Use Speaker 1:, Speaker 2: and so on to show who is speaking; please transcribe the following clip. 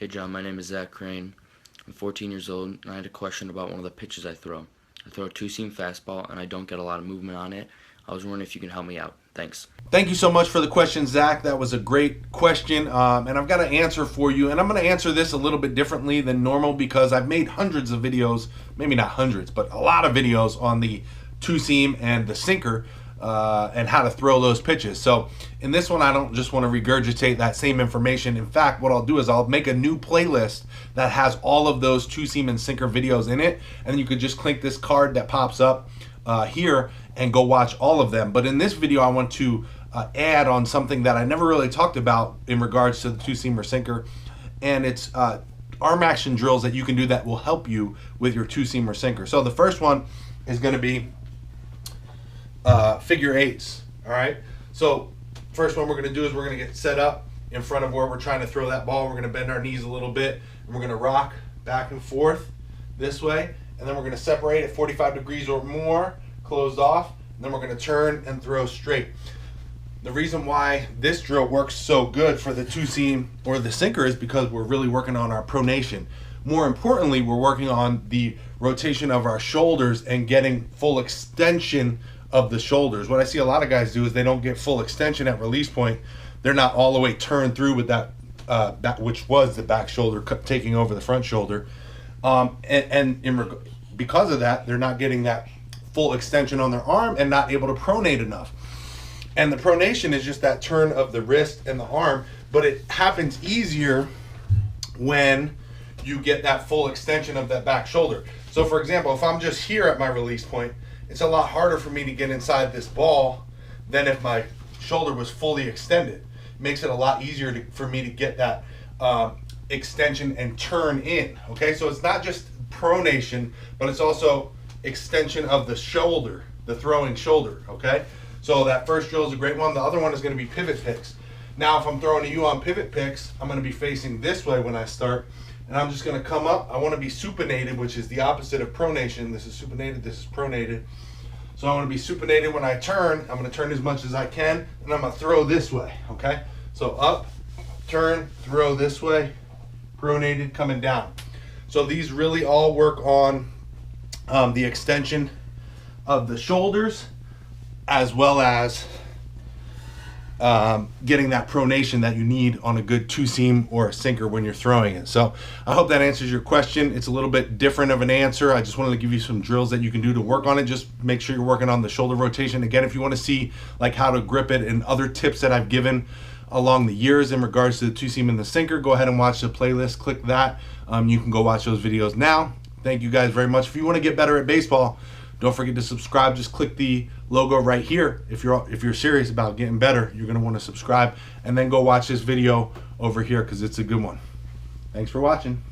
Speaker 1: Hey John, my name is Zach Crane. I'm 14 years old, and I had a question about one of the pitches I throw. I throw a two-seam fastball, and I don't get a lot of movement on it. I was wondering if you can help me out. Thanks.
Speaker 2: Thank you so much for the question, Zach. That was a great question, and I've got an answer for you. And I'm going to answer this a little bit differently than normal because I've made hundreds of videos, maybe not hundreds, but a lot of videos on the two-seam and the sinker and how to throw those pitches. So in this one, I don't just want to regurgitate that same information. In fact, what I'll do is I'll make a new playlist that has all of those two-seam and sinker videos in it, and you could just click this card that pops up here and go watch all of them. But in this video, I want to add on something that I never really talked about in regards to the two-seam or sinker, and it's arm action drills that you can do that will help you with your two-seam or sinker. So the first one is going to be figure eights. All right, so first one we're going to do is we're going to get set up in front of where we're trying to throw that ball. We're going to bend our knees a little bit, and we're going to rock back and forth this way, and then we're going to separate at 45 degrees or more, closed off, and then we're going to turn and throw straight. The reason why this drill works so good for the two-seam or the sinker is because we're really working on our pronation. More importantly, we're working on the rotation of our shoulders and getting full extension of the shoulders. What I see a lot of guys do is they don't get full extension at release point. They're not all the way turned through with that, which was the back shoulder taking over the front shoulder. Because of that, they're not getting that full extension on their arm and not able to pronate enough. And the pronation is just that turn of the wrist and the arm, but it happens easier when you get that full extension of that back shoulder. So for example, if I'm just here at my release point, it's a lot harder for me to get inside this ball than if my shoulder was fully extended. It makes it a lot easier for me to get that extension and turn in, okay? So it's not just pronation, but it's also extension of the shoulder, the throwing shoulder, okay? So that first drill is a great one. The other one is going to be pivot picks. Now, if I'm throwing to you on pivot picks, I'm going to be facing this way when I start, and I'm just going to come up. I want to be supinated, which is the opposite of pronation. This is supinated, this is pronated. So I'm going to be supinated when I turn. I'm going to turn as much as I can, and I'm going to throw this way, okay? So up, turn, throw this way, pronated, coming down. So these really all work on the extension of the shoulders, as well as getting that pronation that you need on a good two-seam or a sinker when you're throwing it. So I hope that answers your question. It's a little bit different of an answer. I just wanted to give you some drills that you can do to work on it. Just make sure you're working on the shoulder rotation. Again, if you want to see like how to grip it and other tips that I've given along the years in regards to the two-seam and the sinker, go ahead and watch the playlist. Click that. You can go watch those videos now. Thank you guys very much. If you want to get better at baseball, don't forget to subscribe. Just click the logo right here. If you're serious about getting better, you're going to want to subscribe, and then go watch this video over here because it's a good one. Thanks for watching.